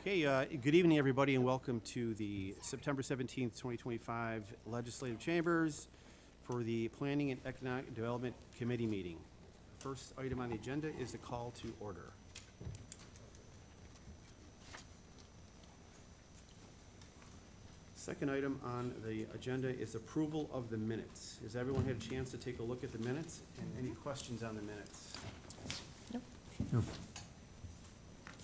Okay, good evening, everybody, and welcome to the September 17th, 2025 Legislative Chambers for the Planning and Economic Development Committee meeting. First item on the agenda is the call to order. Second item on the agenda is approval of the minutes. Has everyone had a chance to take a look at the minutes? And any questions on the minutes? No.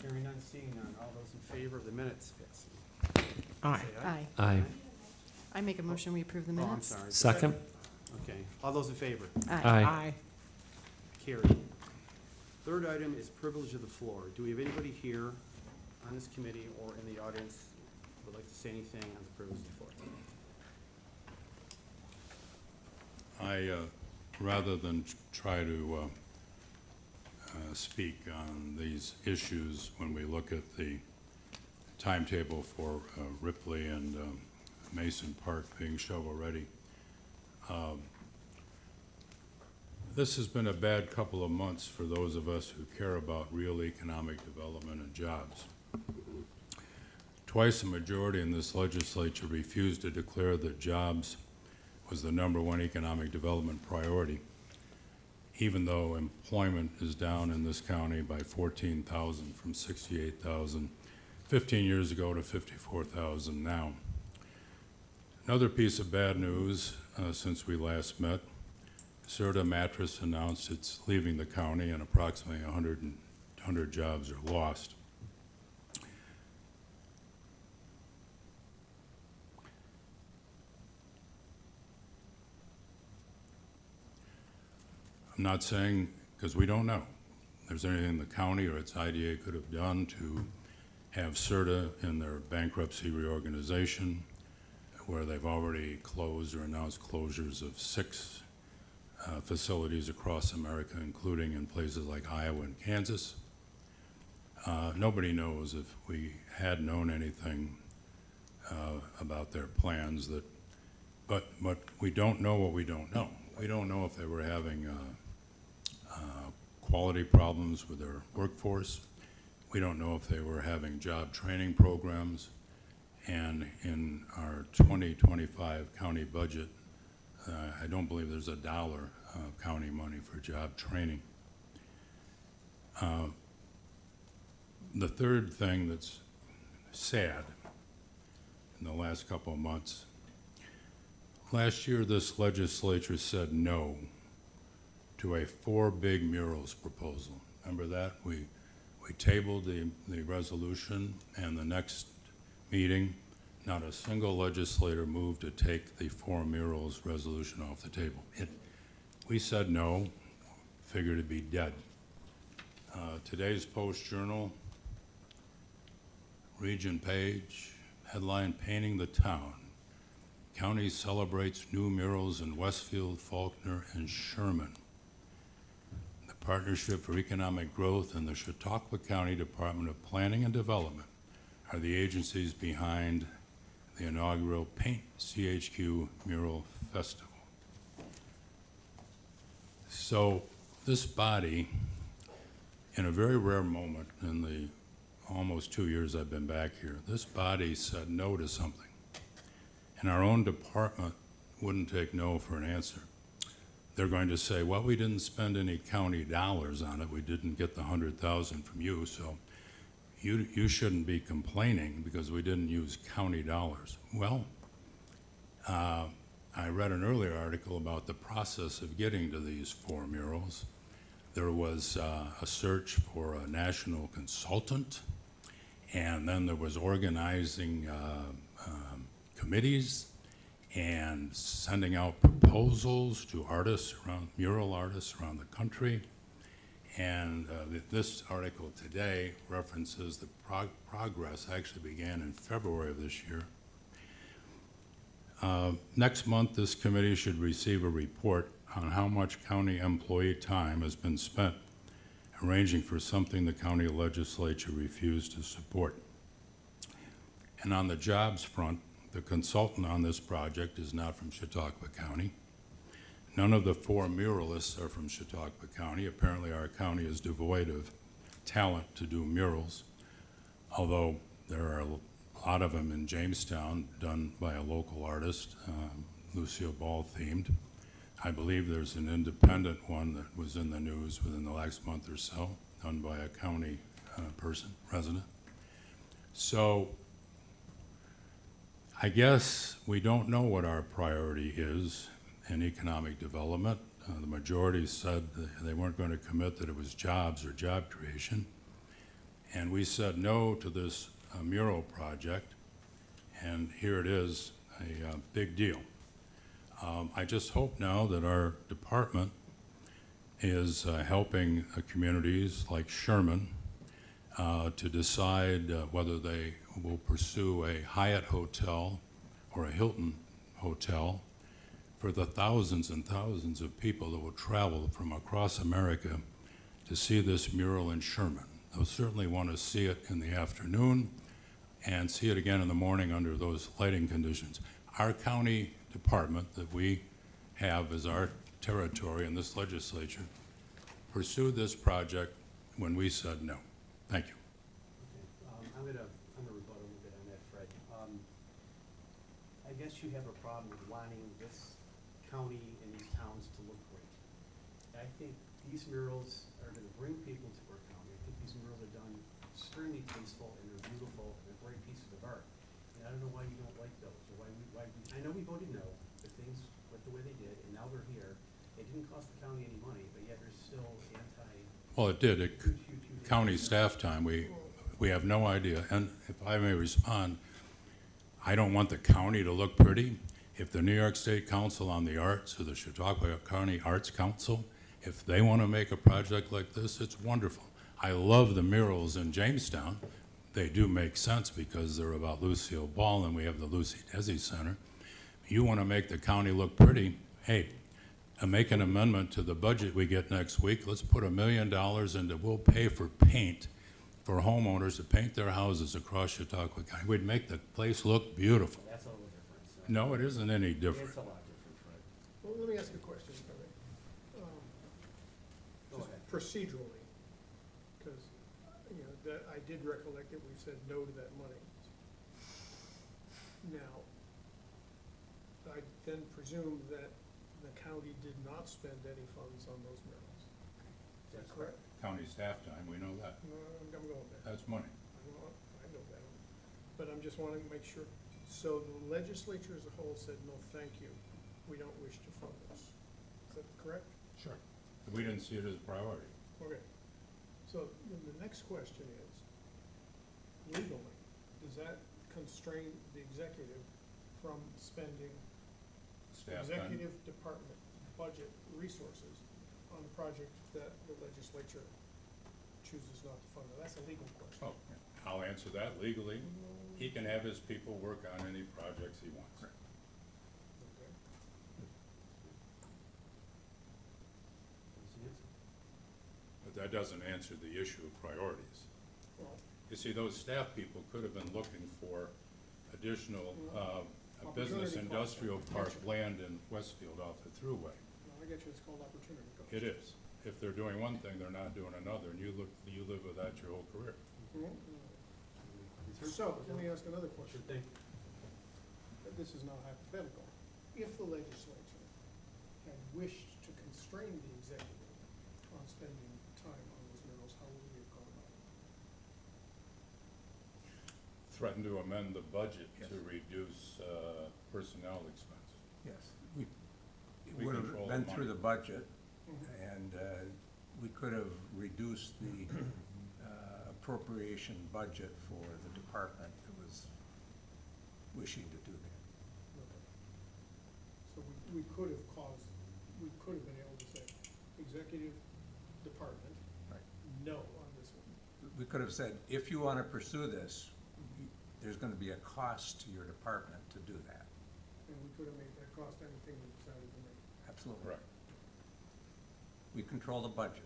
Hearing none, seeing none. All those in favor of the minutes, Patsy? Aye. Say Aye. Aye. I make a motion, we approve the Oh, I'm minutes. sorry. Second? Okay. All those in favor? Aye. Carried. Third item is privilege of the floor. Do we have anybody here on this committee or in the audience who would like to say anything on the privilege of the floor? Rather than try to speak on these issues when we look at the timetable for Ripley and Mason Park being shovel-ready, this has been a bad couple of months for those of us who care about real economic development and jobs. Twice a majority in this legislature refused to declare that jobs was the #1 economic development priority, even though employment is down in this county by 14,000 from 68,000 15 years ago to 54,000 now. Another piece of bad news since we last met, Serta Mattress announced it's leaving the county and approximately 100 jobs are lost. I'm not saying, because we don't know, there's anything the county or its IDA could have done to have Serta in their bankruptcy reorganization, where they've already closed or announced closures of 6 facilities across America, including in places like Iowa and Kansas. Nobody knows if we had known anything about their plans, but we don't know what we don't know. We don't know if they were having quality problems with their workforce. We don't know if they were having job training programs. And in our 2025 county budget, I don't believe there's $1 of county money for job training. The third thing that's sad in the last couple of months, last year this legislature said no to a 4 big murals proposal. Remember that? We tabled the resolution, and the next meeting, not a single legislator moved to take the 4 murals resolution off the table. We said no, figured it'd be dead. Today's Post-Journal, Region page, headline, Painting the Town. County celebrates new murals in Westfield, Faulkner, and Sherman. The Partnership for Economic Growth and the Chautauqua County Department of Planning and Development are the agencies behind the inaugural Paint CHQ Mural Festival. So this body, in a very rare moment in the almost 2 years I've been back here, this body said no to something. And our own department wouldn't take no for an answer. They're going to say, well, we didn't spend any county dollars on it. We didn't get the 100,000 from you, so you shouldn't be complaining because we didn't use county dollars. Well, I read an earlier article about the process of getting to these 4 murals. There was a search for a national consultant, and then there was organizing committees and sending out proposals to artists mural artists around the country. And this article today references the progress actually began in February of this year. Next month, this committee should receive a report on how much county employee time has been spent arranging for something the county legislature refused to support. And on the jobs front, the consultant on this project is not from Chautauqua County. None of the 4 muralists are from Chautauqua County. Apparently our county is devoid of talent to do murals, although There are a lot of them in Jamestown, done by a local artist, Lucille Ball themed. I believe there's an independent one that was in the news within the last month or so, done by a county resident. So I guess we don't know what our priority is in economic development. The majority said that they weren't going to commit that it was jobs or job creation. And we said no to this mural project, and here it is, a big deal. I just hope now that our department is helping communities like Sherman to decide whether they will pursue a Hyatt hotel or a Hilton hotel for the thousands and thousands of people that will travel from across America to see this mural in Sherman. They'll certainly want to see it in the afternoon and see it again in the morning under those lighting conditions. Our county department that we have as our territory in this legislature pursued this project when we said no. Thank you. Okay, I'm gonna rebut a little bit on that, Fred. I guess you have a problem with wanting this county and these towns to look great. I think these murals are gonna bring people to our county. I think these murals are done extremely tasteful and they're beautiful and they're great pieces of art. And I don't know why you don't like those, or I know we voted no, but things went the way they did, and now we're here. It didn't cost the county any money, but yet there's still Well, it did. County staff time, we have no idea. And if I may respond, I don't want the county to look pretty. If the New York State Council on the Arts or the Chautauqua County Arts Council, if they want to make a project like this, it's wonderful. I love the murals in Jamestown. They do make sense because they're about Lucille Ball and we have the Lucy Desi Center. You want to make the county look pretty, hey, make an amendment to the budget we get next week. Let's put $1 million into, we'll pay for paint for homeowners to paint their houses across Chautauqua County. We'd make the place look beautiful. That's a little different. So. No, it isn't any different. It's a lot different, Fred. Well, let me ask a question, if I may. Go Just ahead. procedurally, because, you know, that, I did recollect that we've said no to that money. Now, I then presume that the county did not spend any funds on those murals. Is that correct? County staff time, we know that. No, I'm going there. That's money. I know that, but I'm just wanting to make sure. So the legislature as a whole said, no, thank you, we don't wish to fund this. Is that correct? Sure. We didn't see it as a priority. Okay. So then the next question is, legally, does that constrain the executive from spending Staff time. executive department budget resources on a project that the legislature chooses not to fund? Now, that's a legal question. Oh, I'll answer that legally. He can have his people work on any projects he wants. Okay. That's the answer. But that doesn't answer the issue of priorities. Well, You see, those staff people could have been looking for additional business Opportunity cost. industrial park land in Westfield off the Thruway. no, I get you, it's called opportunity cost. It is. If they're doing one thing, they're not doing another, and you live with that your whole career. So, let me ask another question. Sure thing. This is not hypothetical. If the legislature had wished to constrain the executive on spending time on those murals, how would we have gone about it? Threaten to amend the budget to reduce personnel expense. Yes, we We would control have been the through money. the budget, Mhm. and we could have reduced the appropriation budget for the department that was wishing to do that. Okay. So we could have caused, we could have been able to say, executive department, Right. no on this one. We could have said, if you want to pursue this, there's going to be a cost to your department to do that. And we could have made that cost anything we decided to make. Absolutely. Correct. We control the budget.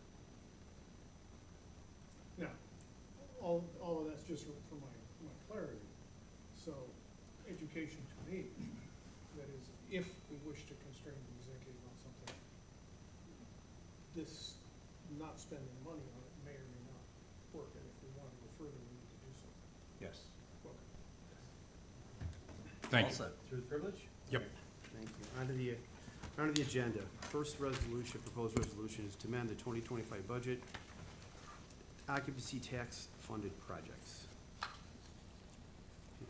Now, all of that's just for my clarity. So, education to me, that is, if we wish to constrain the executive on something, this not spending money on it may or may not work, and if we want to go further, we need to do so. Yes. Thank All you. set. Through the privilege? Yep. Thank you. On to the agenda. First resolution, proposed resolution is to amend the 2025 budget, occupancy tax funded projects.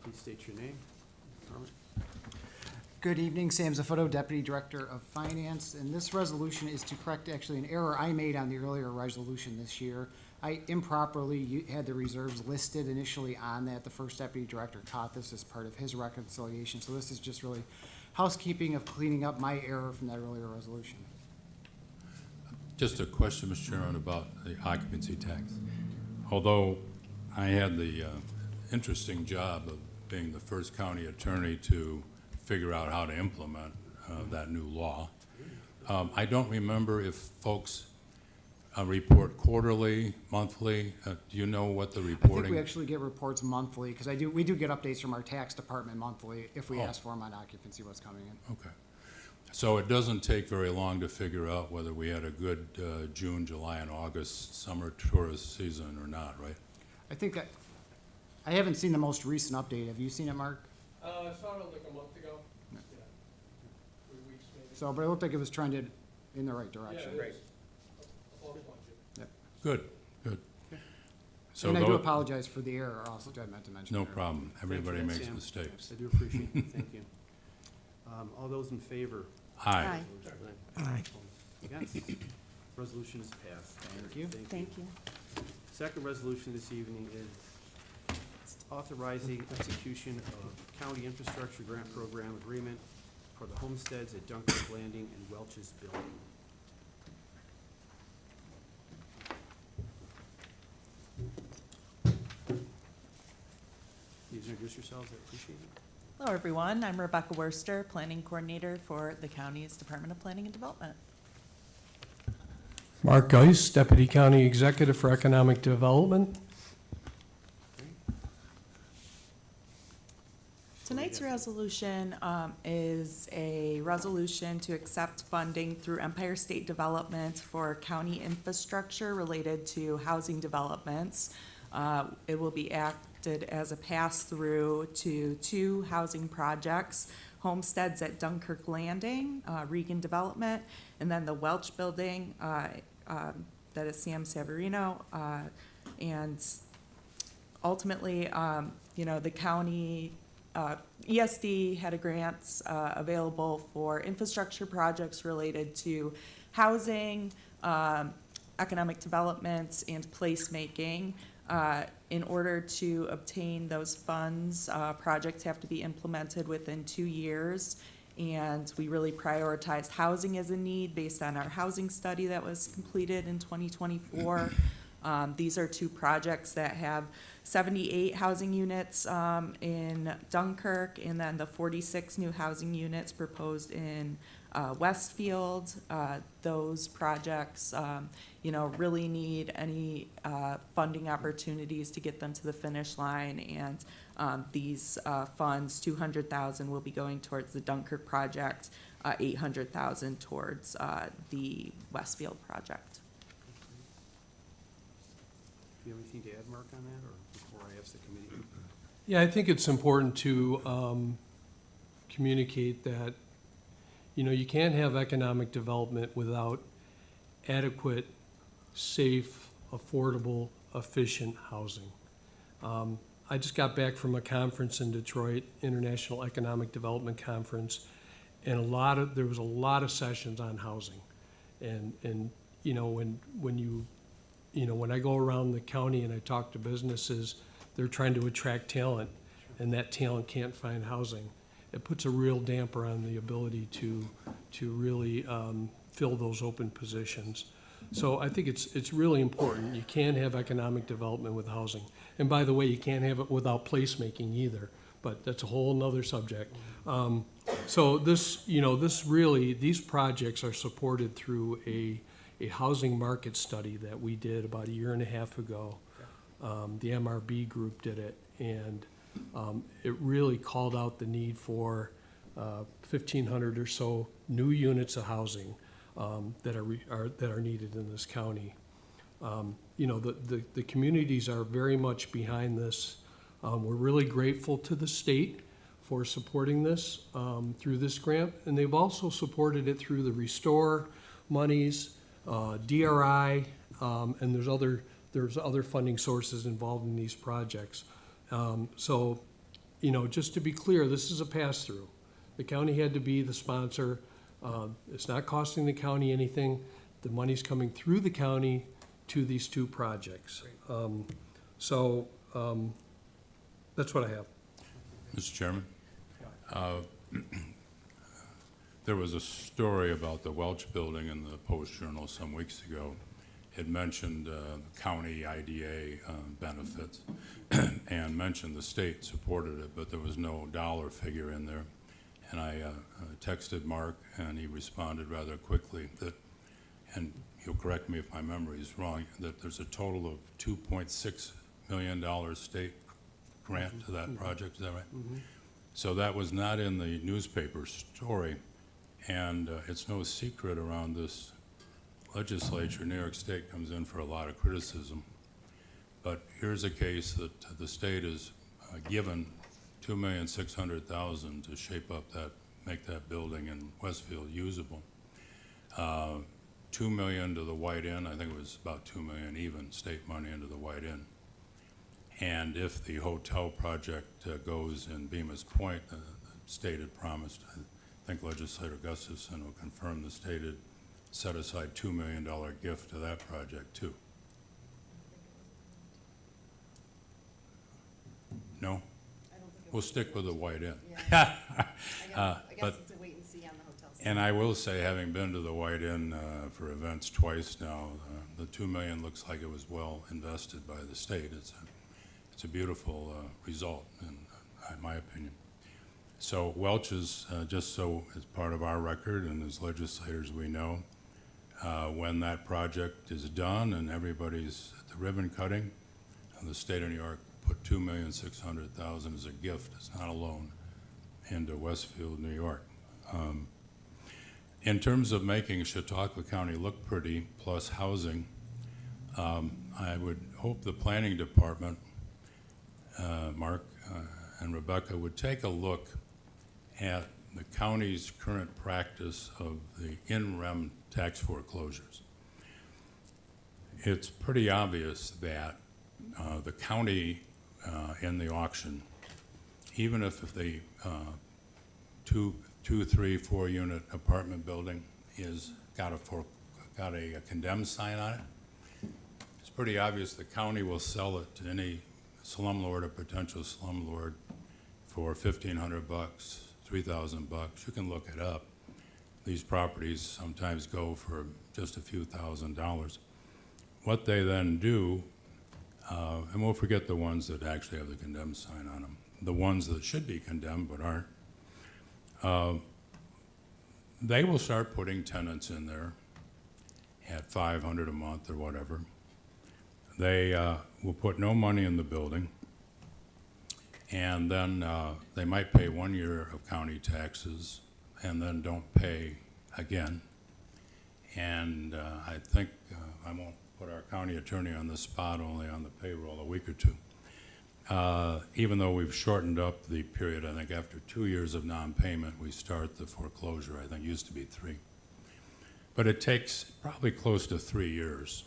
Please state your name. Carmen? Good evening, Sam Zafoto, Deputy Director of Finance, and this resolution is to correct actually an error I made on the earlier resolution this year. I improperly had the reserves listed initially on that. The first Deputy Director caught this as part of his reconciliation, so this is just really housekeeping of cleaning up my error from that earlier resolution. Just a question, Mr. Chairman, about the occupancy tax. Although I had the interesting job of being the first county attorney to figure out how to implement that new law, I don't remember if folks report quarterly, monthly. Do you know what the I reporting? think we actually get reports monthly, because we do get updates from our tax department monthly if we Oh. ask for them on occupancy, what's coming in. Okay. So it doesn't take very long to figure out whether we had a good June, July, and August summer tourist season or not, right? I think I haven't seen the most recent update. Have you seen it, Mark? I saw it like a month ago. Yeah. 3 weeks maybe. So, but it looked like it was trended in the right direction. Yeah, it is. Above budget. Good, good. So And I do tho- apologize for the error also, I meant to mention. No there. problem. Thank you Everybody for that, makes Sam. mistakes. I do appreciate it. Thank you. All those in favor? Aye. Aye. Against? Resolution is passed. Thank you. Thank you. Second resolution this evening is authorizing execution of county infrastructure grant program agreement for the homesteads at Dunkirk Landing and Welch's Building. Please introduce yourselves, I appreciate it. Hello, everyone. I'm Rebecca Worster, Planning Coordinator for the county's Department of Planning and Development. Mark Geis, Deputy County Executive for Economic Development. Tonight's resolution is a resolution to accept funding through Empire State Development for county infrastructure related to housing developments. It will be acted as a pass-through to 2 housing projects, homesteads at Dunkirk Landing, Regan Development, and then the Welch Building, that is Sam Savarino. And ultimately, the county ESD had a grants available for infrastructure projects related to housing, economic development, and placemaking. In order to obtain those funds, projects have to be implemented within 2 years. And we really prioritized housing as a need based on our housing study that was completed in 2024. These are 2 projects that have 78 housing units in Dunkirk, and then the 46 new housing units proposed in Westfield. Those projects, really need any funding opportunities to get them to the finish line. And these funds, $200,000 will be going towards the Dunkirk project, $800,000 towards the Westfield project. Do you have anything to add, Mark, on that, or before I ask the committee? Yeah, I think it's important to communicate that, you can't have economic development without adequate, safe, affordable, efficient housing. I just got back from a conference in Detroit, International Economic Development Conference, and there was a lot of sessions on housing. And when I go around the county and I talk to businesses, they're trying to attract talent, and that talent can't find housing. It puts a real damper on the ability to really fill those open positions. So I think it's really important. You can't have economic development with housing. And by the way, you can't have it without placemaking either, but that's a whole nother subject. So these projects are supported through a housing market study that we did about 1.5 years ago. The MRB group did it, and it really called out the need for 1,500 or so new units of housing that are needed in this county. The communities are very much behind this. We're really grateful to the state for supporting this through this grant, and they've also supported it through the Restore monies, DRI, and there's other funding sources involved in these projects. So, you know, just to be clear, this is a pass-through. The county had to be the sponsor. It's not costing the county anything. The money's coming through the county to these two projects. That's what I have. Mr. Chairman, there was a story about the Welch Building in the Post-Journal some weeks ago. It mentioned county IDA benefits and mentioned the state supported it, but there was no dollar figure in there. And I texted Mark, and he responded rather quickly that, and he'll correct me if my memory is wrong, that there's a total of $2.6 million state grant to that project, is that right? So that was not in the newspaper story, and it's no secret around this legislature, New York State comes in for a lot of criticism. But here's a case that the state has given $2,600,000 to shape up that, make that building in Westfield usable. $2 million to the White Inn, I think it was about $2 million even, state money into the White Inn. And if the hotel project goes in Bemis Point, the state had promised, I think Legislator Gustafson will confirm the state had set aside $2 million gift to that project too. No? We'll stick with the White Inn. I but- guess it's a wait and see on the hotel side. And I will say, having been to the White Inn for events twice now, the $2 million looks like it was well invested by the state. It's a beautiful result, in my opinion. So Welch is, just so as part of our record and as legislators we know, when that project is done and everybody's at the ribbon cutting, the state of New York put $2,600,000 as a gift, it's not a loan, into Westfield, New York. In terms of making Chautauqua County look pretty, plus housing, I would hope the planning department, Mark and Rebecca, would take a look at the county's current practice of the in-rem tax foreclosures. It's pretty obvious that the county in the auction, even if the 2, 3, 4 unit apartment building is got a condemned sign on it, it's pretty obvious the county will sell it to any slumlord or potential slumlord for $1,500, $3,000. You can look it up. These properties sometimes go for just a few $1,000s. What they then do, and we'll forget the ones that actually have the condemned sign on them, the ones that should be condemned but aren't, they will start putting tenants in there at $500 a month or whatever. They will put no money in the building, and then they might pay 1 year of county taxes and then don't pay again. And I think, I won't put our county attorney on the spot, only on the payroll a week or two. Even though we've shortened up the period, I think after 2 years of non-payment, we start the foreclosure. I think it used to be 3. But it takes probably close to 3 years.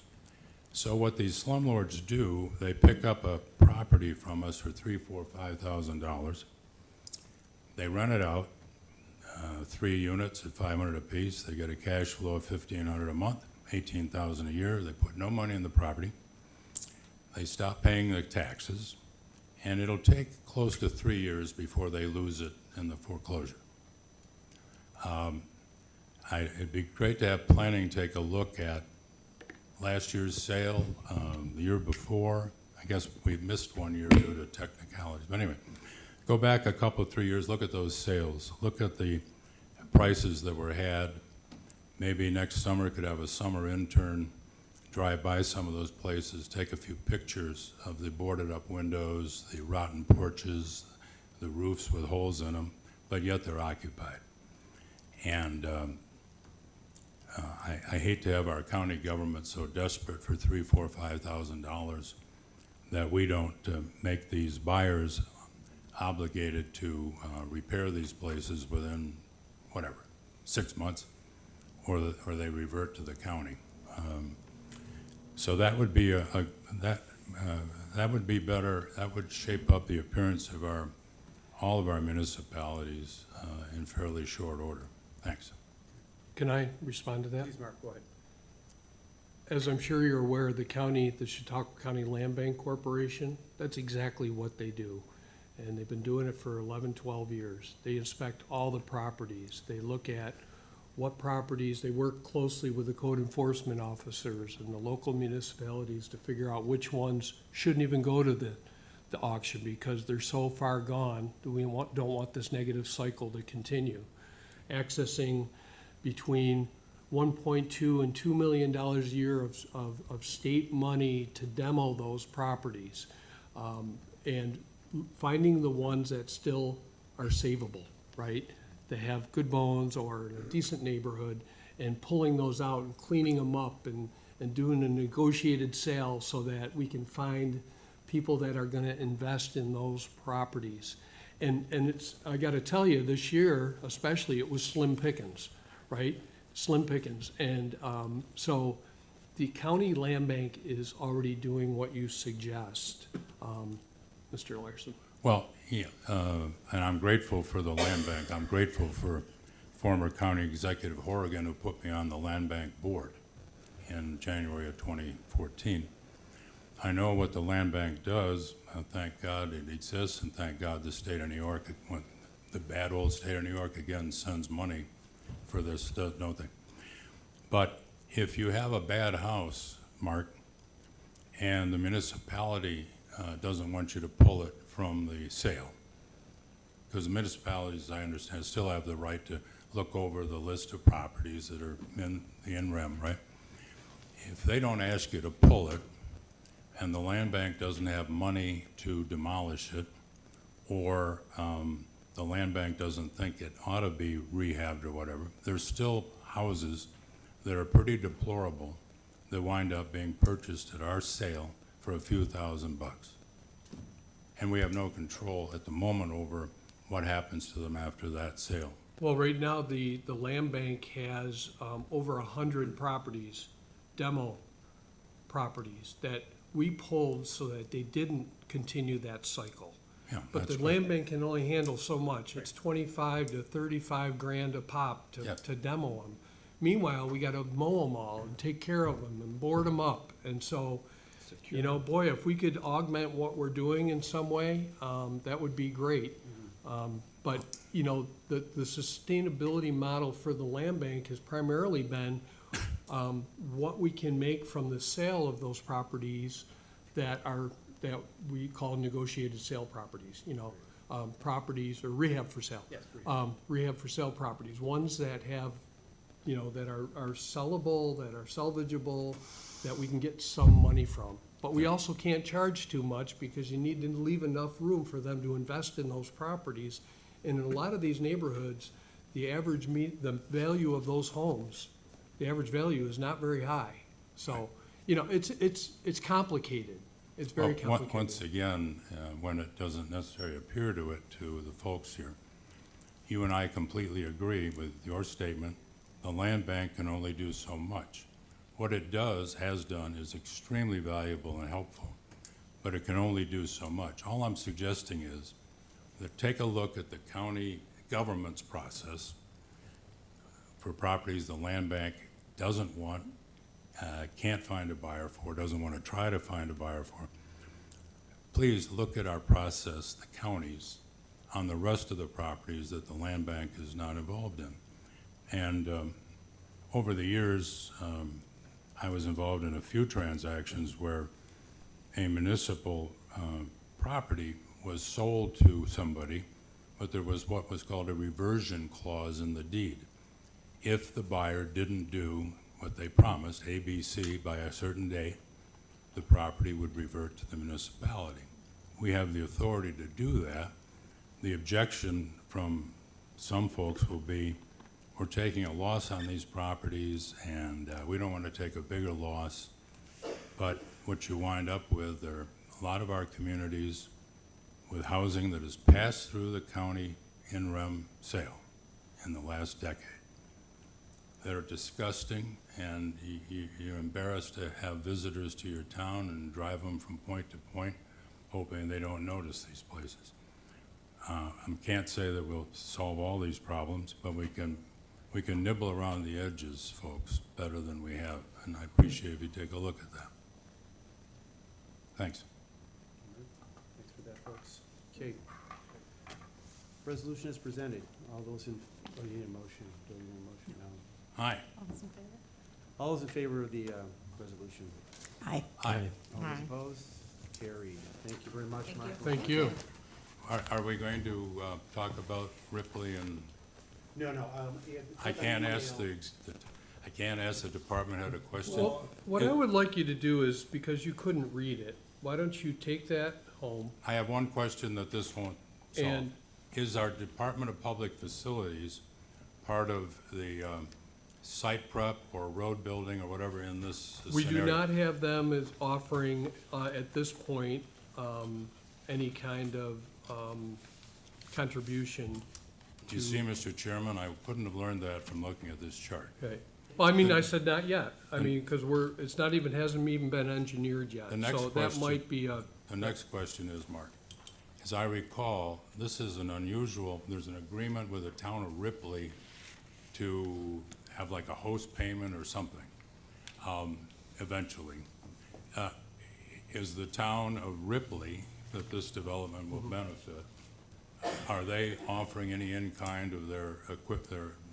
So what these slumlords do, they pick up a property from us for $3,000, $4,000, $5,000. They rent it out, 3 units at $500 apiece. They get a cash flow of $1,500 a month, $18,000 a year. They put no money in the property. They stop paying the taxes, and it'll take close to 3 years before they lose it in the foreclosure. It'd be great to have planning take a look at last year's sale, the year before. I guess we missed 1 year due to technicalities. But anyway, go back a couple, 3 years, look at those sales. Look at the prices that were had. Maybe next summer could have a summer intern drive by some of those places, take a few pictures of the boarded up windows, the rotten porches, the roofs with holes in them, but yet they're occupied. And I hate to have our county government so desperate for $3,000, $4,000, $5,000 that we don't make these buyers obligated to repair these places within, whatever, 6 months, or they revert to the county. So that would be that would be better, that would shape up the appearance of all of our municipalities in fairly short order. Thanks. Can I respond to that? Please, Mark, go ahead. As I'm sure you're aware, the Chautauqua County Land Bank Corporation, that's exactly what they do. And they've been doing it for 11, 12 years. They inspect all the properties. They look at what properties, they work closely with the code enforcement officers and the local municipalities to figure out which ones shouldn't even go to the auction because they're so far gone that we don't want this negative cycle to continue. Accessing between 1.2 and $2 million a year of state money to demo those properties, and finding the ones that still are savable, right? That have good bones or in a decent neighborhood, and pulling those out and cleaning them up and doing a negotiated sale so that we can find people that are gonna invest in those properties. And it's, I gotta tell you, this year especially, it was slim pickings, right? Slim pickings. And so the county land bank is already doing what you suggest, Mr. Larson. Well, yeah, and I'm grateful for the land bank. I'm grateful for former County Executive Horrigan who put me on the land bank board in January of 2014. I know what the land bank does. Thank God it exists, and thank God the state of New York, the bad old state of New York again sends money for this, don't they? But if you have a bad house, Mark, and the municipality doesn't want you to pull it from the sale, because the municipalities, I understand, still have the right to look over the list of properties that are in the NREM, right? If they don't ask you to pull it, and the land bank doesn't have money to demolish it, or the land bank doesn't think it ought to be rehabbed or whatever, there's still houses that are pretty deplorable that wind up being purchased at our sale for a few $1,000s. And we have no control at the moment over what happens to them after that sale. Well, right now, the land bank has over 100 properties, demo properties, that we pulled so that they didn't continue that cycle. Yeah, But that's the great. land bank can only handle so much. It's 25 to 35 grand a pop Yeah. to demo them. Meanwhile, we gotta mow them all and take care of them and board them up. And so, you know, boy, if we could augment what we're doing in some way, that would be great. But, you know, the sustainability model for the land bank has primarily been what we can make from the sale of those properties that we call negotiated sale properties, you know, properties, or rehab for sale. Yes, Rehab for sale properties, ones that have, you know, that are sellable, that are salvageable, that we can get some money from. But we also can't charge too much because you need to leave enough room for them to invest in those properties. And in a lot of these neighborhoods, the value of those homes, the average value is not very high. So, you know, it's complicated. It's very Well, complicated. Once again, when it doesn't necessarily appear to the folks here, you and I completely agree with your statement. The land bank can only do so much. What it has done, is extremely valuable and helpful, but it can only do so much. All I'm suggesting is that take a look at the county government's process for properties the land bank doesn't want, can't find a buyer for, doesn't want to try to find a buyer for. Please look at our process, the counties, on the rest of the properties that the land bank is not involved in. And over the years, I was involved in a few transactions where a municipal property was sold to somebody, but there was what was called a reversion clause in the deed. If the buyer didn't do what they promised, ABC, by a certain date, the property would revert to the municipality. We have the authority to do that. The objection from some folks will be, we're taking a loss on these properties and we don't want to take a bigger loss. But what you wind up with are a lot of our communities with housing that has passed through the county in rem sale in the last decade. They're disgusting, and you're embarrassed to have visitors to your town and drive them from point to point, hoping they don't notice these places. I can't say that we'll solve all these problems, but we can nibble around the edges, folks, better than we have, and I appreciate if you take a look at that. Thanks. Thanks for that, folks. Okay. Resolution is presented. All those in, oh, you need a motion. Do you need a motion? No. Aye. All those in favor? All those in favor of the resolution? Aye. Aye. All those Aye. opposed? Carried. Thank you very much, Thank you. Michael. Thank you. Are we going to talk about Ripley and, No, no. I can't ask I can't ask the department head a question? Well, what I would like you to do is, because you couldn't read it, why don't you take that home? I have one question that this won't solve. And- Is our Department of Public Facilities part of the site prep or road building or whatever in this We scenario? do not have them as offering, at this point, any kind of contribution. Do you see, Mr. Chairman, I couldn't have learned that from looking at this chart. Okay. Well, I mean, I said not yet. I mean, because it's not even, hasn't even been engineered yet. The next So that question- might be a, The next question is, Mark, as I recall, this is an unusual, there's an agreement with the town of Ripley to have like a host payment or something, eventually. Is the town of Ripley, that this development will benefit, are they offering any in-kind of their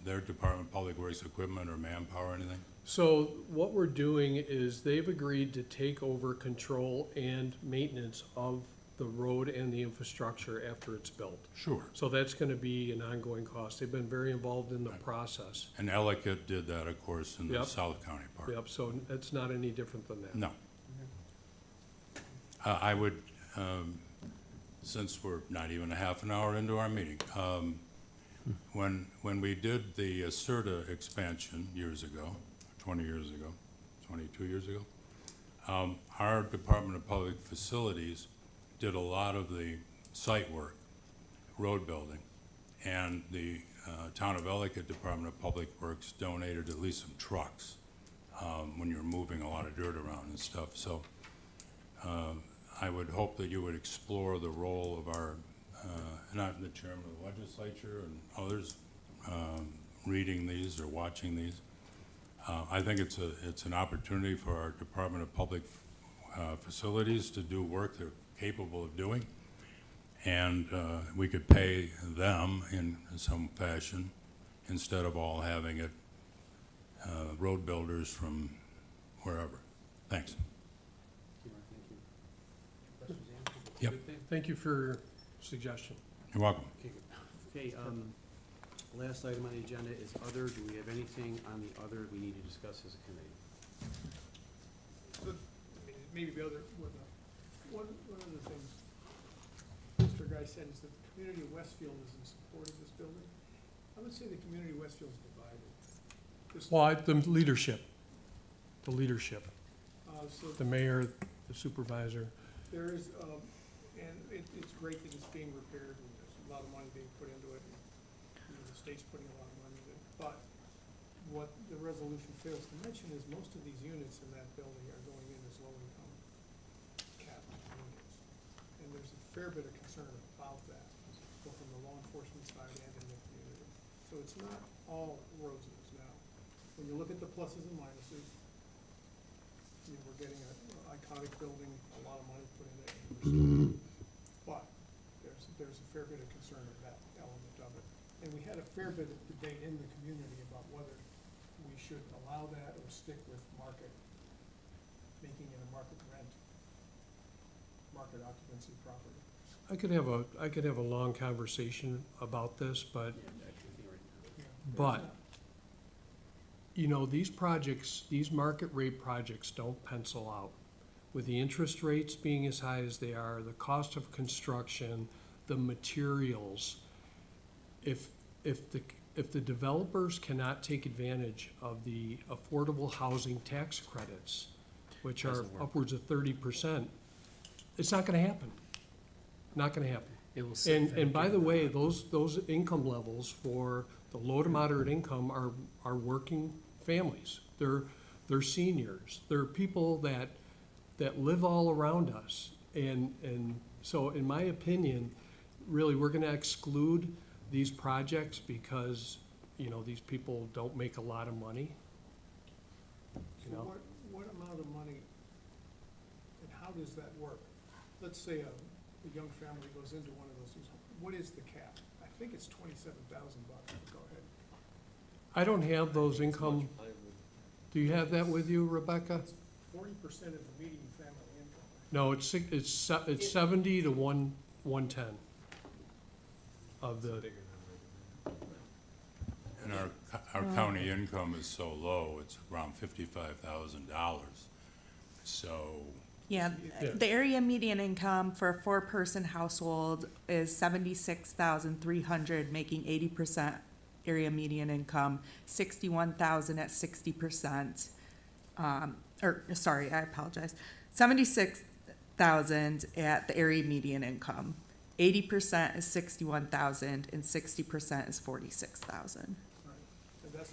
their Department of Public Works equipment or manpower or anything? so what we're doing is they've agreed to take over control and maintenance of the road and the infrastructure after it's built. Sure. So that's gonna be an ongoing cost. They've been very involved in the process. And Ellicott did that, of course, in the Yep. South County part. Yep, so it's not any different than that. No. I would, since we're not even a half an hour into our meeting, when we did the Acerta expansion years ago, 20 years ago, 22 years ago, our Department of Public Facilities did a lot of the site work, road building, and the Town of Ellicott Department of Public Works donated at least some trucks when you're moving a lot of dirt around and stuff. So I would hope that you would explore the role of our, not the chairman of the legislature and others, reading these or watching these. I think it's an opportunity for our Department of Public Facilities to do work they're capable of doing. And we could pay them in some fashion instead of all having it road builders from wherever. Thanks. Yep. Thank you for your suggestion. You're welcome. Okay, last item on the agenda is other. Do we have anything on the other we need to discuss as a committee? Maybe the other, one of the things Mr. Guy said is that the community of Westfield is in support of this building. I would say the community of Westfield is divided. Well, the leadership, So the mayor, the supervisor. there is, and it's great that it's being repaired, and there's a lot of money being put into it, and the state's putting a lot of money into it. But what the resolution fails to mention is most of these units in that building are going in as low-income capital units. And there's a fair bit of concern about that, both from the law enforcement side and in the community. So it's not all roses now. When you look at the pluses and minuses, you know, we're getting an iconic building, a lot of money put into it. But there's a fair bit of concern of that element of it. And we had a fair bit of debate in the community about whether we should allow that or stick with market, making it a market rent, market occupancy property. I could have a long conversation about this, but, you know, these projects, these market rate projects don't pencil out. With the interest rates being as high as they are, the cost of construction, the materials, if the developers cannot take advantage of the affordable housing tax credits, which are Doesn't work. upwards of 30%, it's not gonna happen. Not gonna happen. It will sit And there. by the way, those income levels for the low to moderate income are working families. They're seniors. They're people that live all around us. And so in my opinion, really, we're gonna exclude these projects because, you know, these people don't make a lot of money. So You know? what amount of money, and how does that work? Let's say a young family goes into one of those things, what is the cap? I think it's $27,000, but go ahead. I don't have those income, do you have that with you, Rebecca? 40% of the median family income. No, it's 70 to 110 of the, And our county income is so low, it's around $55,000. So, Yeah, Yeah. the area median income for a four-person household is 76,300, making 80% area median income, 61,000 at 60%. Or, sorry, I apologize, 76,000 at the area median income. 80% is 61,000 and 60% is 46,000. Right. And that's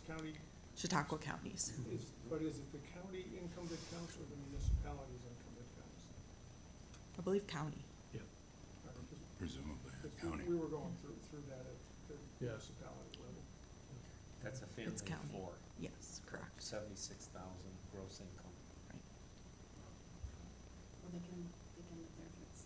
county, Chautauqua counties. but is it the county income that counts or the municipality's income that counts? I believe county. All right, 'cause- presumably, 'cause county. we were going through that at the Yes. municipality level. That's a family It's of county. 4, Yes, correct. 76,000 gross income. Well, they can live there if it's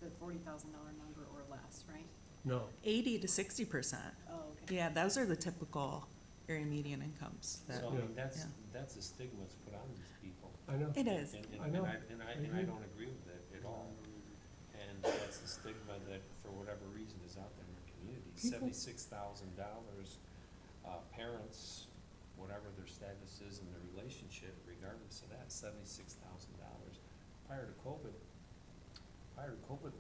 the $40,000 number or less, right? no. 80 to 60%. Oh, okay. Yeah, those are the typical area median incomes. that- So, I mean, Yeah. that's a stigma that's put on these people. I know. It is. And I know. I agree. don't agree with it at all. And that's the stigma that, for whatever reason, is out there in our community. People- $76,000, parents, whatever their status is in their relationship, regardless of that, $76,000. Prior to COVID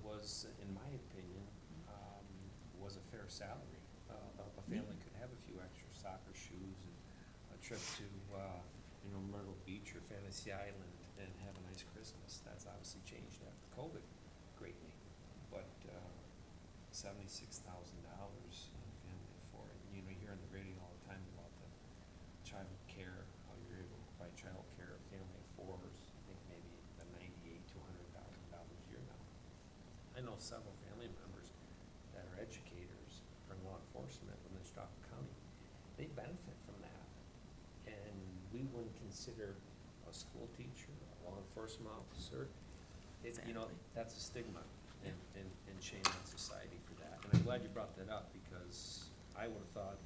was, in my opinion, was a fair salary. A family could have a few extra soccer shoes and a trip to, Myrtle Beach or Fantasy Island and have a nice Christmas. That's obviously changed after COVID greatly. But, $76,000 in a family of 4, and, you hear on the radio all the time about the child care, how you're able to provide child care, a family of 4s, I think maybe the $98,000 to $100,000 a year now. I know several family members that are educators or law enforcement within Chautauqua County. They benefit from that. And we wouldn't consider a school teacher, a law enforcement officer, Exactly. that's a stigma and shame on society for that. And I'm glad you brought that up because I would have thought,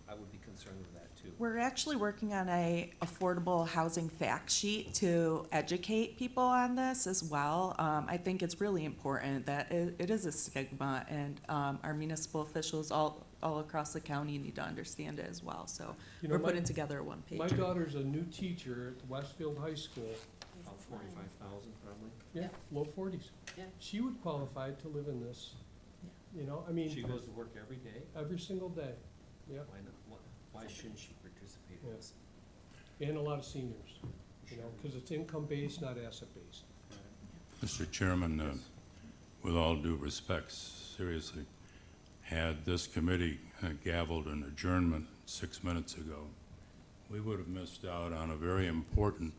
I would be concerned with that too. We're actually working on a affordable housing fact sheet to educate people on this as well. I think it's really important that it is a stigma, and our municipal officials all across the county need to understand it as well. So You know, we're my- putting together a one-page. My daughter's a new teacher at Westfield High School. About 45,000 probably. Yeah, low 40s. Yeah. She would qualify to live in this. You know, I mean, She goes to work every day. every single day. Yeah, Why not? Why shouldn't she participate in Yeah. this? and a lot of seniors, you know, because it's income-based, not asset-based. Mr. Chairman, with all due respects, seriously, had this committee gavelled an adjournment 6 minutes ago, we would have missed out on a very important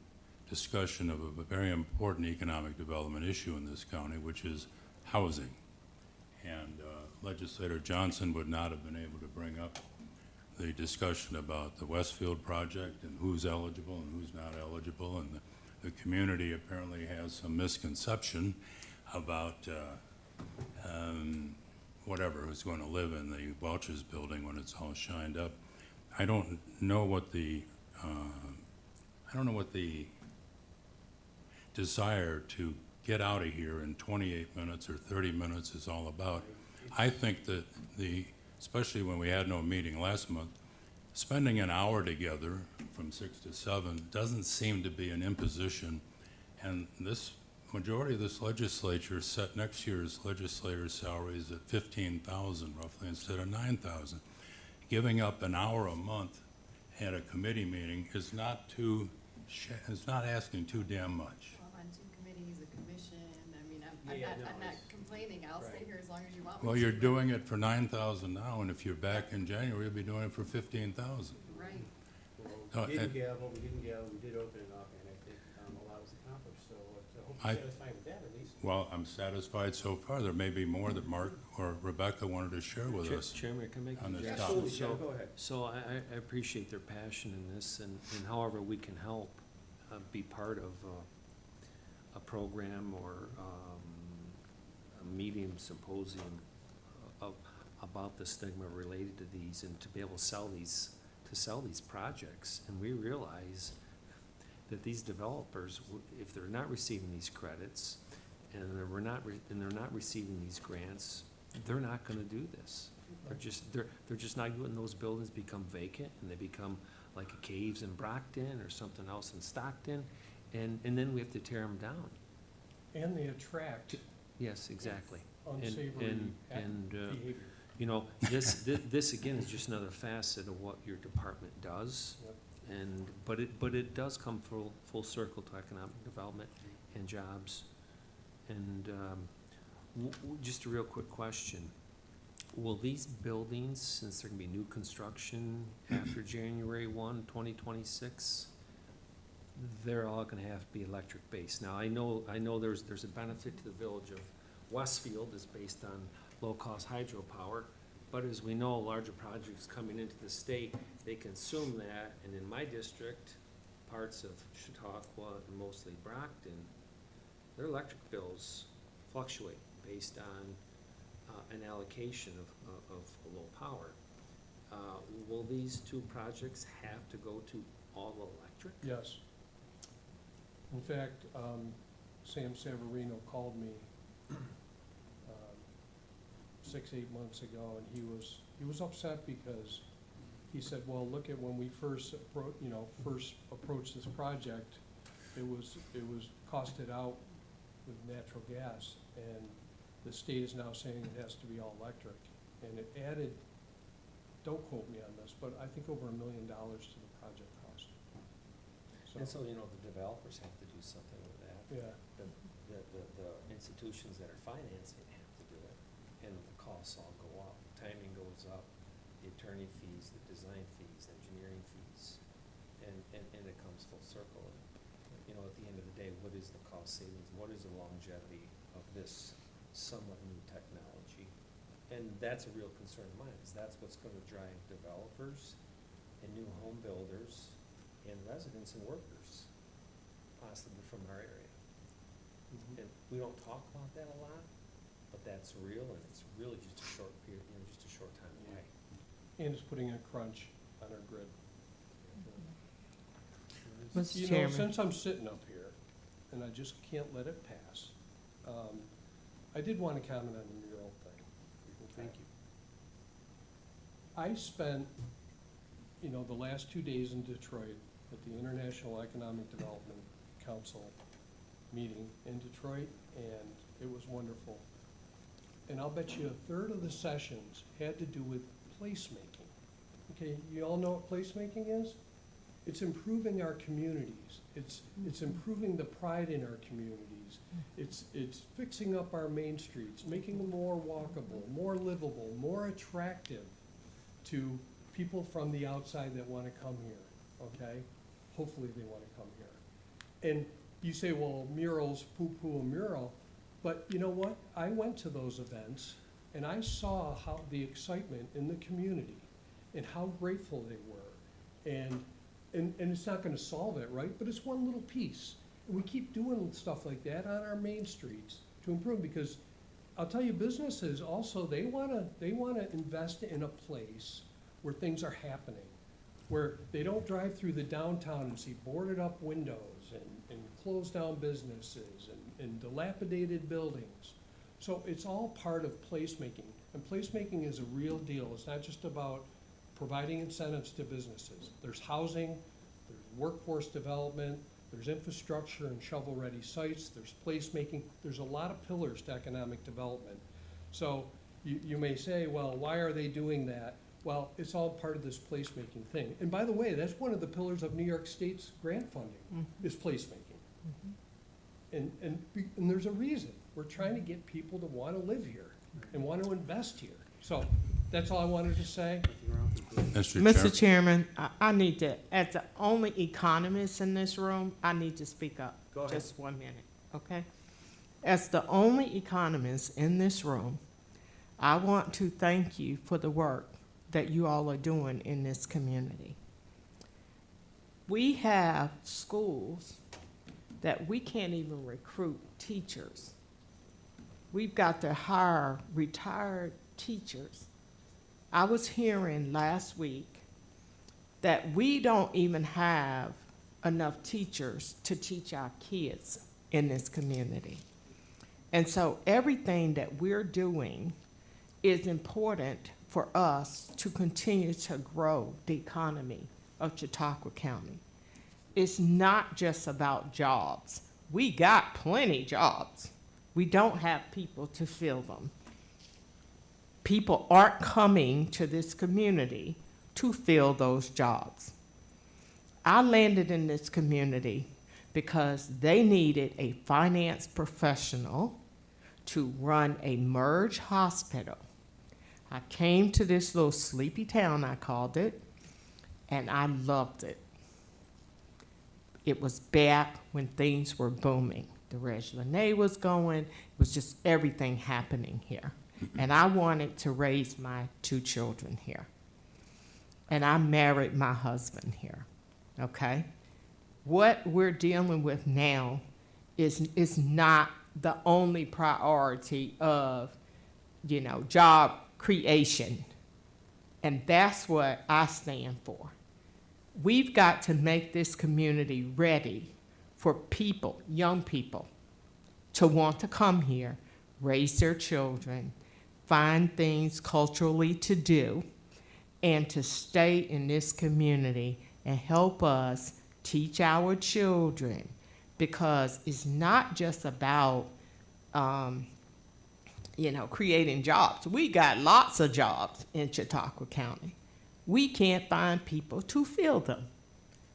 discussion of a very important economic development issue in this county, which is housing. And Legislator Johnson would not have been able to bring up the discussion about the Westfield project and who's eligible and who's not eligible. And the community apparently has some misconception about whatever, who's going to live in the Welch's building when it's all shined up. I don't know what the desire to get out of here in 28 minutes or 30 minutes is all about. I think that especially when we had no meeting last month, spending an hour together from 6 to 7 doesn't seem to be an imposition. And this majority of this legislature set next year's legislators' salaries at $15,000 roughly instead of $9,000. Giving up an hour a month at a committee meeting is not asking too damn much. Well, on two committees I'm Yeah, not, no, I'm not it's- complaining, I'll stay Right. here as long as you want me to. Well, you're doing it for 9,000 now, and if you're back in January, you'll be doing it for 15,000. Right, Oh, We didn't and- gavel, we didn't gavel, we did open it up, and I think a lot was accomplished, so I hope I- you're satisfied with that at least. Well, I'm satisfied so far. There may be more that Mark or Rebecca wanted to share with us. Chairman, can I make on a this suggestion? topic. Absolutely, John, go ahead. So I appreciate their passion in this, and however we can help, be part of, a program or, a meeting symposium of, about the stigma related to these, and to be able to sell these projects. And we realize that these developers, if they're not receiving these credits, and they're not receiving these grants, they're not gonna do this. They're just not letting those buildings become vacant, and they become like a Caves in Brockton or something else in Stockton, and then we have to tear them down. And they attract Yes, exactly. unsavory and, behavior. You know, this again is just another facet of what your department does. Yep. But it does come full circle to economic development and jobs. And, just a real quick question. Will these buildings, since they're gonna be new construction after January 1, 2026, they're all gonna have to be electric based? Now, I know there's a benefit to the village of Westfield is based on low-cost hydropower, but as we know, larger projects coming into the state, they consume that, and in my district, parts of Chautauqua and mostly Brockton, their electric bills fluctuate based on, an allocation of low power. Will these two projects have to go to all electric? Yes. In fact, Sam Savarino called me 6-8 months ago, and he was upset because he said, well, look at when we first approached this project, it was costed out with natural gas, and the state is now saying it has to be all electric. And it added, don't quote me on this, but I think over $1 million to the project cost. And so, you know, the developers have to do something with that. Yeah. The institutions that are financing have to do it, and the costs all go up, timing goes up, the attorney fees, the design fees, engineering fees, and it comes full circle. And, you know, at the end of the day, what is the cost savings, what is the longevity of this somewhat new technology? And that's a real concern of mine, because that's what's gonna drive developers and new home builders and residents and workers, possibly from our area. And we don't talk about that a lot, but that's real, and it's really just a short period, you know, just a short time away. And it's putting a crunch on our grid. Mr. You know, Chairman. since I'm sitting up here, and I just can't let it pass, I did want to comment on the mural thing. Thank you. I spent, you know, the last 2 days in Detroit at the International Economic Development Council meeting in Detroit, and it was wonderful. And I'll bet you a third of the sessions had to do with placemaking. Okay, you all know what placemaking is? It's improving our communities. It's improving the pride in our communities. It's fixing up our main streets, making them more walkable, more livable, more attractive to people from the outside that wanna come here, okay? Hopefully they wanna come here. And you say, well, murals, poo-poo a mural, but you know what? I went to those events and I saw how the excitement in the community and how grateful they were. And it's not gonna solve it, right? But it's one little piece. And we keep doing stuff like that on our main streets to improve, because I'll tell you, businesses also, they wanna invest in a place where things are happening, where they don't drive through the downtown and see boarded up windows and closed down businesses and dilapidated buildings. So it's all part of placemaking, and placemaking is a real deal. It's not just about providing incentives to businesses. There's housing, there's workforce development, there's infrastructure and shovel-ready sites, there's placemaking, there's a lot of pillars to economic development. So you may say, well, why are they doing that? Well, it's all part of this placemaking thing. And by the way, that's one of the pillars of New York State's grant funding, is placemaking. And there's a reason. We're trying to get people to want to live here and want to invest here. So that's all I wanted to say. Mr. Mr. Chair, Chairman, I need to, as the only economist in this room, I need to speak up. Go ahead. Just 1 minute, okay? As the only economist in this room, I want to thank you for the work that you all are doing in this community. We have schools that we can't even recruit teachers. We've got to hire retired teachers. I was hearing last week that we don't even have enough teachers to teach our kids in this community. And so everything that we're doing is important for us to continue to grow the economy of Chautauqua County. It's not just about jobs. We got plenty jobs. We don't have people to fill them. People aren't coming to this community to fill those jobs. I landed in this community because they needed a finance professional to run a merged hospital. I came to this little sleepy town, I called it, and I loved it. It was back when things were booming. The Regina was going, it was just everything happening here. And I wanted to raise my 2 children here. And I married my husband here, okay? What we're dealing with now is not the only priority of, job creation. And that's what I stand for. We've got to make this community ready for people, young people, to want to come here, raise their children, find things culturally to do, and to stay in this community and help us teach our children, because it's not just about, creating jobs. We got lots of jobs in Chautauqua County. We can't find people to fill them.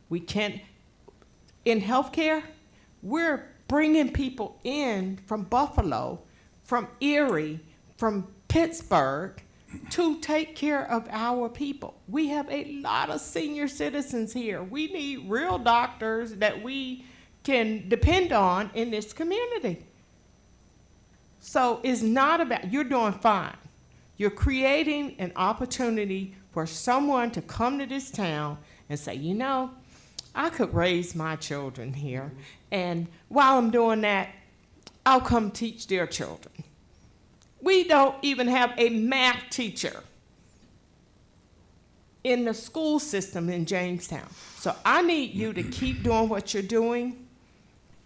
We can't, in healthcare, we're bringing people in from Buffalo, from Erie, from Pittsburgh to take care of our people. We have a lot of senior citizens here. We need real doctors that we can depend on in this community. So it's not about, you're doing fine. You're creating an opportunity for someone to come to this town and say, I could raise my children here, and while I'm doing that, I'll come teach their children. We don't even have a math teacher in the school system in Jamestown. So I need you to keep doing what you're doing.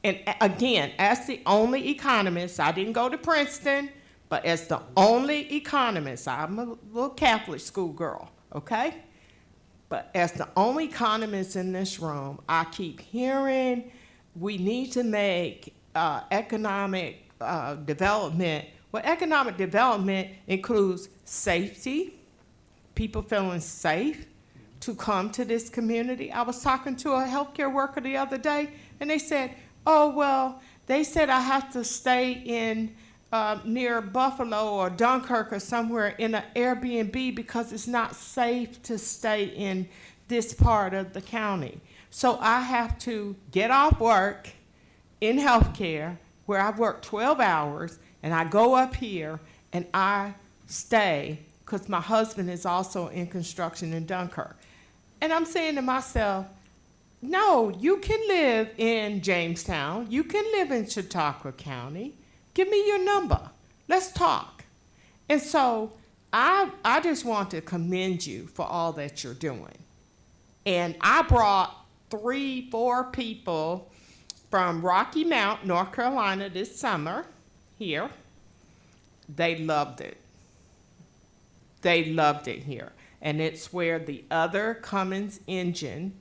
And again, as the only economist, I didn't go to Princeton, but as the only economist, I'm a little Catholic school girl, okay? But as the only economist in this room, I keep hearing we need to make economic development. Well, economic development includes safety, people feeling safe to come to this community. I was talking to a healthcare worker the other day, and they said, they said I have to stay in near Buffalo or Dunkirk or somewhere in an Airbnb because it's not safe to stay in this part of the county. So I have to get off work in healthcare where I've worked 12 hours, and I go up here and I stay because my husband is also in construction in Dunkirk. And I'm saying to myself, no, you can live in Jamestown. You can live in Chautauqua County. Give me your number. Let's talk. And so I just want to commend you for all that you're doing. And I brought 3-4 people from Rocky Mount, North Carolina this summer here. They loved it. They loved it here. And it's where the other Cummins engine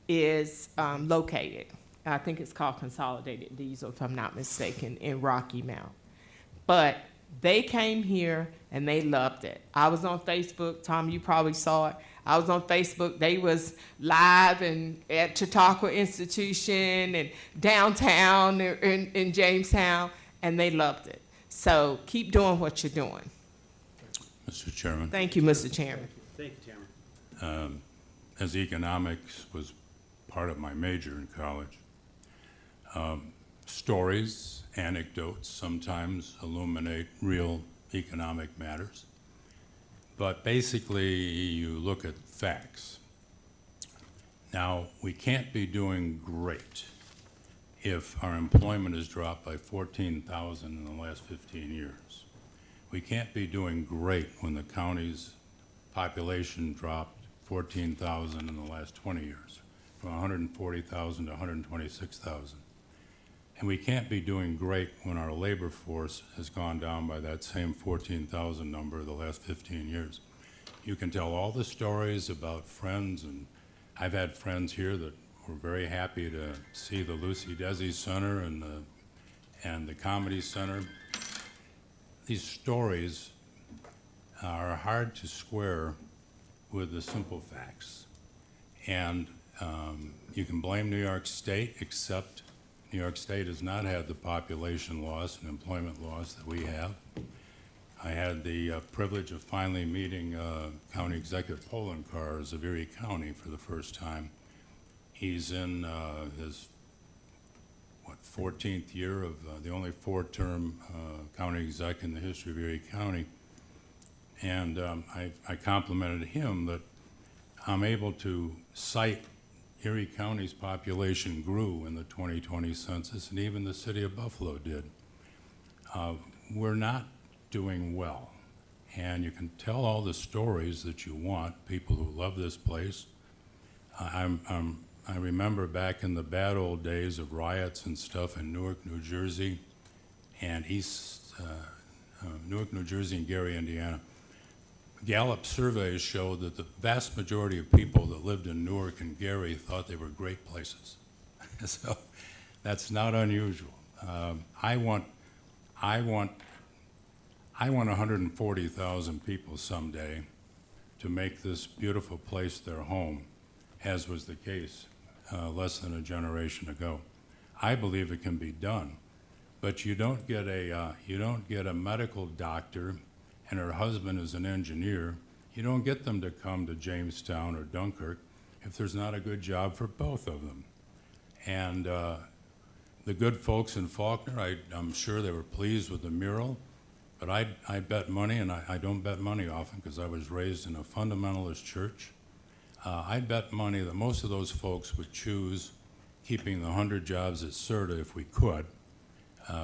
is located. I think it's called Consolidated Diesel, if I'm not mistaken, in Rocky Mount. But they came here and they loved it. I was on Facebook. Tom, you probably saw it. I was on Facebook. They was live and at Chautauqua Institution and downtown in Jamestown. and they loved it. So keep doing what you're doing. Mr. Chairman, Thank you, Mr. Chairman. Thank you, Tamara. as economics was part of my major in college, stories, anecdotes sometimes illuminate real economic matters. But basically, you look at facts. Now, we can't be doing great if our employment has dropped by 14,000 in the last 15 years. We can't be doing great when the county's population dropped 14,000 in the last 20 years, from 140,000 to 126,000. And we can't be doing great when our labor force has gone down by that same 14,000 number the last 15 years. You can tell all the stories about friends, and I've had friends here that were very happy to see the Lucy Desi Center and the Comedy Center. These stories are hard to square with the simple facts. And you can blame New York State, except New York State has not had the population loss and employment loss that we have. I had the privilege of finally meeting County Executive Polenkar of Erie County for the first time. He's in his 14th year of the only four-term county exec in the history of Erie County. And I complimented him that I'm able to cite Erie County's population grew in the 2020 census, and even the city of Buffalo did. We're not doing well, and you can tell all the stories that you want, people who love this place. I remember back in the bad old days of riots and stuff in Newark, New Jersey, and Newark, New Jersey, and Gary, Indiana. Gallup surveys showed that the vast majority of people that lived in Newark and Gary thought they were great places. So that's not unusual. I want 140,000 people someday to make this beautiful place their home, as was the case less than a generation ago. I believe it can be done, but you don't get a medical doctor and her husband is an engineer. You don't get them to come to Jamestown or Dunkirk if there's not a good job for both of them. And the good folks in Faulkner, I'm sure they were pleased with the mural, but I bet money, and I don't bet money often because I was raised in a fundamentalist church. I bet money that most of those folks would choose keeping the 100 jobs at CERTA if we could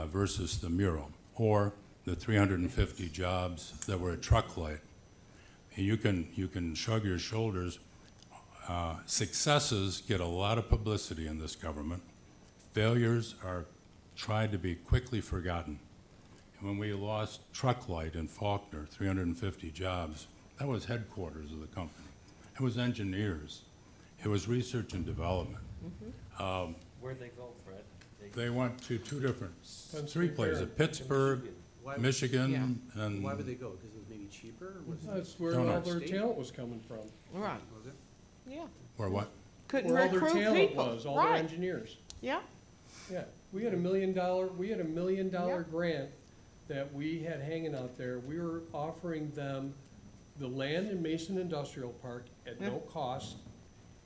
versus the mural, or the 350 jobs that were at Trucklight. And you can shrug your shoulders. Successes get a lot of publicity in this government. Failures are tried to be quickly forgotten. And when we lost Trucklight in Faulkner, 350 jobs, that was headquarters of the company. It was engineers. It was research and development. Where'd they go, Fred? They went to three places, Pittsburgh, Why, Michigan, and why would they go? Because it was maybe cheaper? Was it- That's where Don't know. all their talent was coming from. Right, Was it? yeah. or what? Couldn't Where all their recruit talent people. was, all their Right, engineers. yeah. Yeah, we had a $1 million Yeah. grant that we had hanging out there. We were offering them the land in Mason Industrial Park at no cost.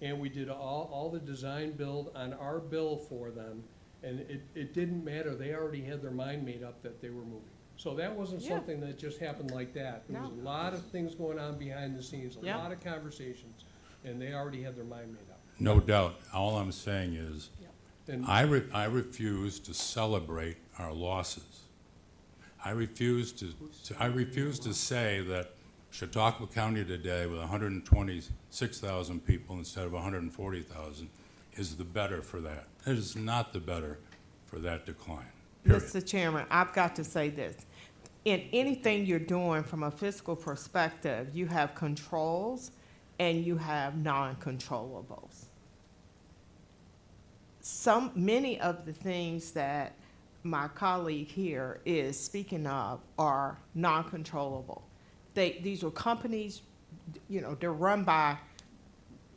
And we did all the design build on our bill for them. And it didn't matter, they already had their mind made up that they were moving. So that wasn't Yeah. something that just happened like that. There was No. a lot of things going on behind the scenes, a Yeah. lot of conversations, and they already had their mind made up. No doubt. All I'm saying is, And I refuse to celebrate our losses. I refuse to say that Chautauqua County today, with 126,000 people instead of 140,000, is the better for that. It is not the better for that decline. Period. Mr. Chairman, I've got to say this. In anything you're doing from a fiscal perspective, you have controls and you have non-controllables. Many of the things that my colleague here is speaking of are non-controllable. These are companies, they're run by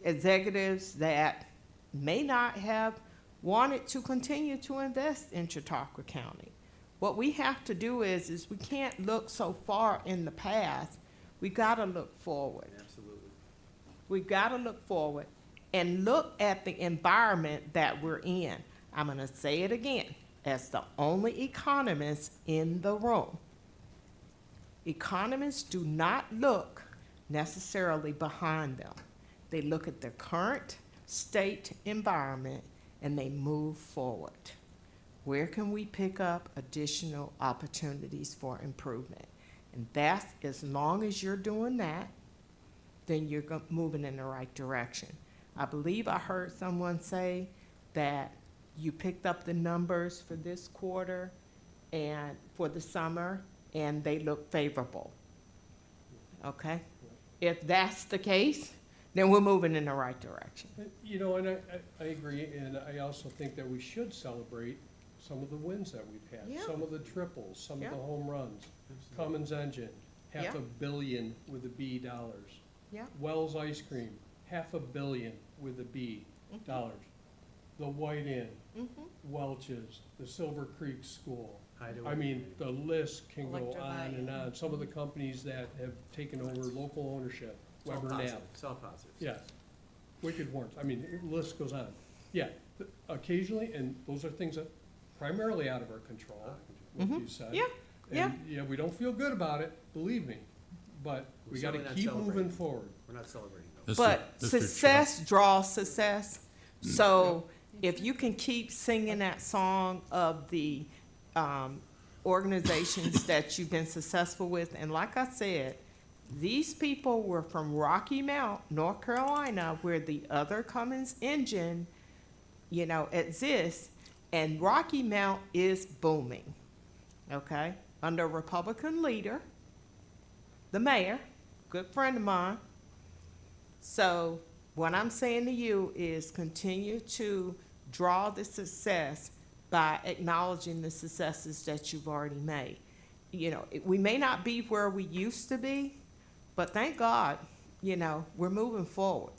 executives that may not have wanted to continue to invest in Chautauqua County. What we have to do is we can't look so far in the past. We gotta look forward. Absolutely. We've got to look forward and look at the environment that we're in. I'm going to say it again, as the only economist in the room. Economists do not look necessarily behind them. They look at the current state environment and they move forward. Where can we pick up additional opportunities for improvement? And that's, as long as you're doing that, then you're moving in the right direction. I believe I heard someone say that you picked up the numbers for this quarter and for the summer, and they look favorable. Okay? If that's the case, then we're moving in the right direction. You know, and I agree, and I also think that we should celebrate some of the wins that we've had. Yeah. Some of the triples, some of Yeah. the home runs. Absolutely. Cummins Engine, Yeah. $500 million with a B dollars. Yeah. Wells Ice Cream, $500 million with a B dollars. The White Inn, Welch's, the Silver Creek School. Hideaway I mean, Community. the list can go Electrovite. on and on. Some of the companies that have taken over local ownership, It's all Weber positive. Knapp. It's all positive. Yes, Wicked Warrants, I mean, the list goes on. Yeah, occasionally, and those are things that primarily out of our control, what you said. Yeah, yeah. And, yeah, we don't feel good about it, believe me, but We're we gotta certainly not keep moving celebrating. forward. We're not celebrating though. But Mr. success draws success. So if you can keep singing that song of the organizations that you've been successful with, and like I said, these people were from Rocky Mount, North Carolina, where the other Cummins engine, you know, exists, and Rocky Mount is booming, okay? Under a Republican leader, the mayor, good friend of mine. So what I'm saying to you is continue to draw the success by acknowledging the successes that you've already made. You know, we may not be where we used to be, but thank God, you know, we're moving forward.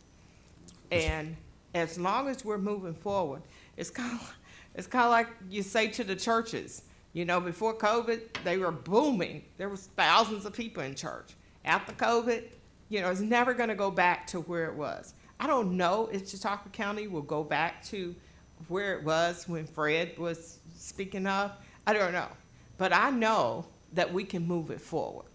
And as long as we're moving forward, it's kind of like you say to the churches. You know, before COVID, they were booming. There was thousands of people in church. After COVID, you know, it's never going to go back to where it was. I don't know if Chautauqua County will go back to where it was when Fred was speaking of. I don't know. But I know that we can move it forward.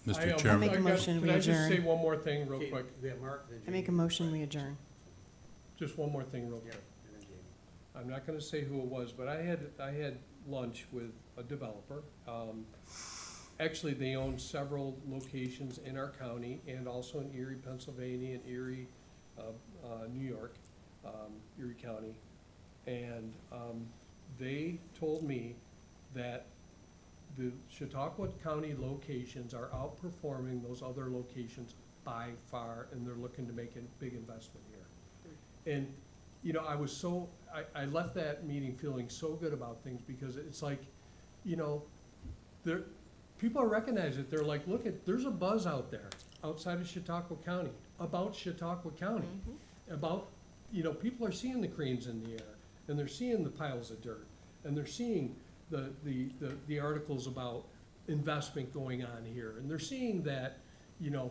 Mr. I Chairman. make a motion, Can I just say one more thing real Okay, quick? we have Mark, then I make a Jamie. motion, we adjourn. Just one more thing real Yeah, quick. and then Jamie. I'm not gonna say who it was, but I had lunch with a developer. Actually, they own several locations in our county and also in Erie, Pennsylvania, and Erie, New York, Erie County. And, they told me that the Chautauqua County locations are outperforming those other locations by far, and they're looking to make a big investment here. And, you know, I left that meeting feeling so good about things, because it's like, you know, people are recognizing it. They're like, look, there's a buzz out there, outside of Chautauqua County, about Chautauqua County. About, you know, people are seeing the cranes in the air, and they're seeing the piles of dirt, and they're seeing the articles about investment going on here, and they're seeing that, you know,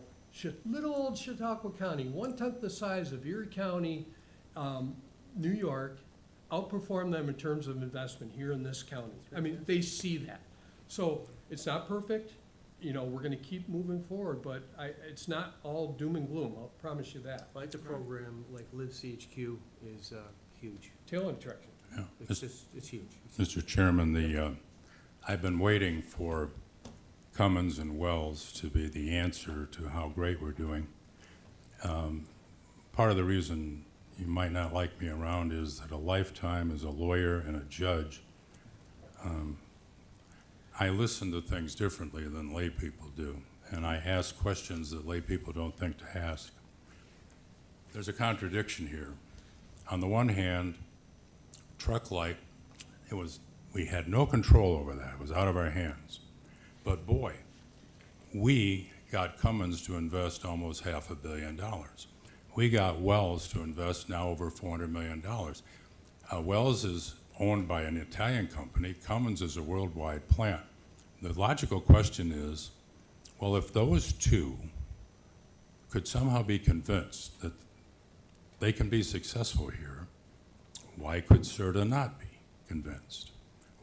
little old Chautauqua County, 1/10 the size of Erie County, New York, outperform them in terms of investment here in this county. I mean, they see that. So it's not perfect, you know, we're gonna keep moving forward, but it's not all doom and gloom, I'll promise you that. Like the program, like Live CHQ is huge. Tail attraction. Yeah. It's just, it's huge. Mr. Chairman, I've been waiting for Cummins and Wells to be the answer to how great we're doing. Part of the reason you might not like me around is that a lifetime as a lawyer and a judge, I listen to things differently than lay people do, and I ask questions that lay people don't think to ask. There's a contradiction here. On the one hand, Truck Light, we had no control over that. It was out of our hands. But boy, we got Cummins to invest almost $500 million. We got Wells to invest now over $400 million. Wells is owned by an Italian company. Cummins is a worldwide plant. The logical question is, well, if those two could somehow be convinced that they can be successful here, why could CERTA not be convinced?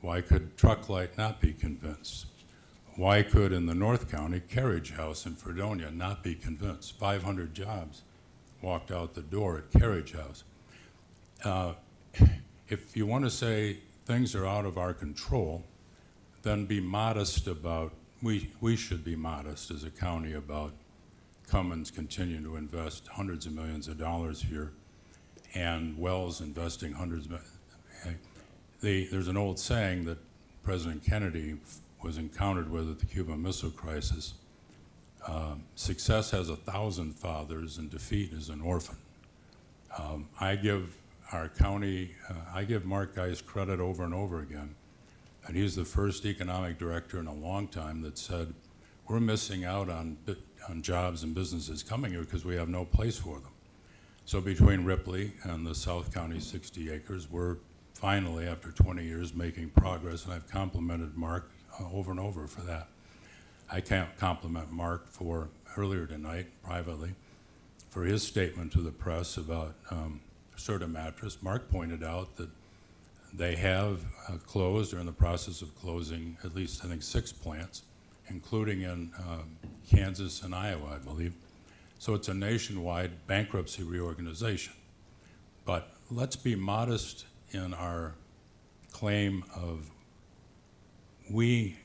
Why could Trucklight not be convinced? Why could, in the North County, Carriage House in Fredonia not be convinced? 500 jobs walked out the door at Carriage House. If you want to say things are out of our control, then be modest about, we should be modest as a county about Cummins continuing to invest hundreds of millions of dollars here, and Wells investing hundreds of there's an old saying that President Kennedy was encountered with at the Cuban Missile Crisis. Success has 1,000 fathers and defeat is an orphan. I give our county, I give Mark Geis credit over and over again, and he's the first economic director in a long time that said, we're missing out on jobs and businesses coming here because we have no place for them. So between Ripley and the South County 60 acres, we're finally, after 20 years, making progress, and I've complimented Mark over and over for that. I can't compliment Mark for earlier tonight, privately, for his statement to the press about CERTA Mattress. Mark pointed out that they have closed, or in the process of closing, at least I think 6 plants, including in Kansas and Iowa, I believe. So it's a nationwide bankruptcy reorganization. But let's be modest in our claim of, we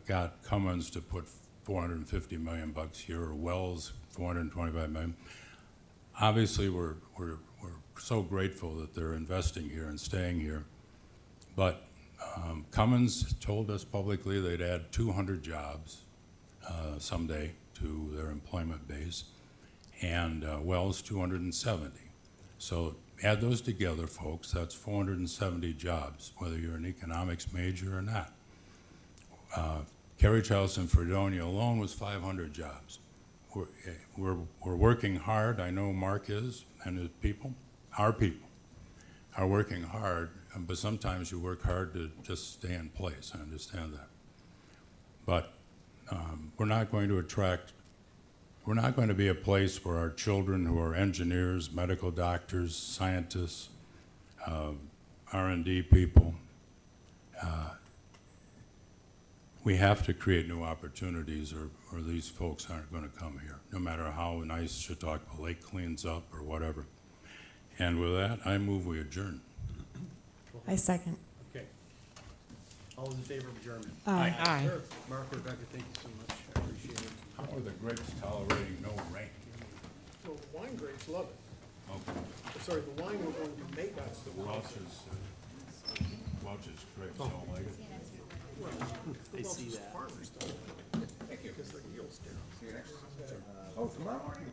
got Cummins to put $450 million here, or Wells $425 million. Obviously, we're so grateful that they're investing here and staying here. But Cummins told us publicly they'd add 200 jobs someday to their employment base, and Wells 270. So add those together, folks, that's 470 jobs, whether you're an economics major or not. Carriage House in Fredonia alone was 500 jobs. We're working hard, I know Mark is, and his people, our people, are working hard, but sometimes you work hard to just stay in place, I understand that. But we're not going to attract, we're not going to be a place where our children who are engineers, medical doctors, scientists, R&D people, we have to create new opportunities, or these folks aren't going to come here, no matter how nice Chautauqua Lake cleans up or whatever. And with that, I move we adjourn. I second. Okay. All those in favor of adjournment? Aye. Sure. Mark, Rebecca, thank you so much. I appreciate it. How are the grapes tolerating no rain? Well, the wine grapes love it. Okay. Sorry, the wine we're going to make us, the wine. Welch's grapes don't like it. I see that. Farmers don't. Because the yields down. Oh, tomorrow morning?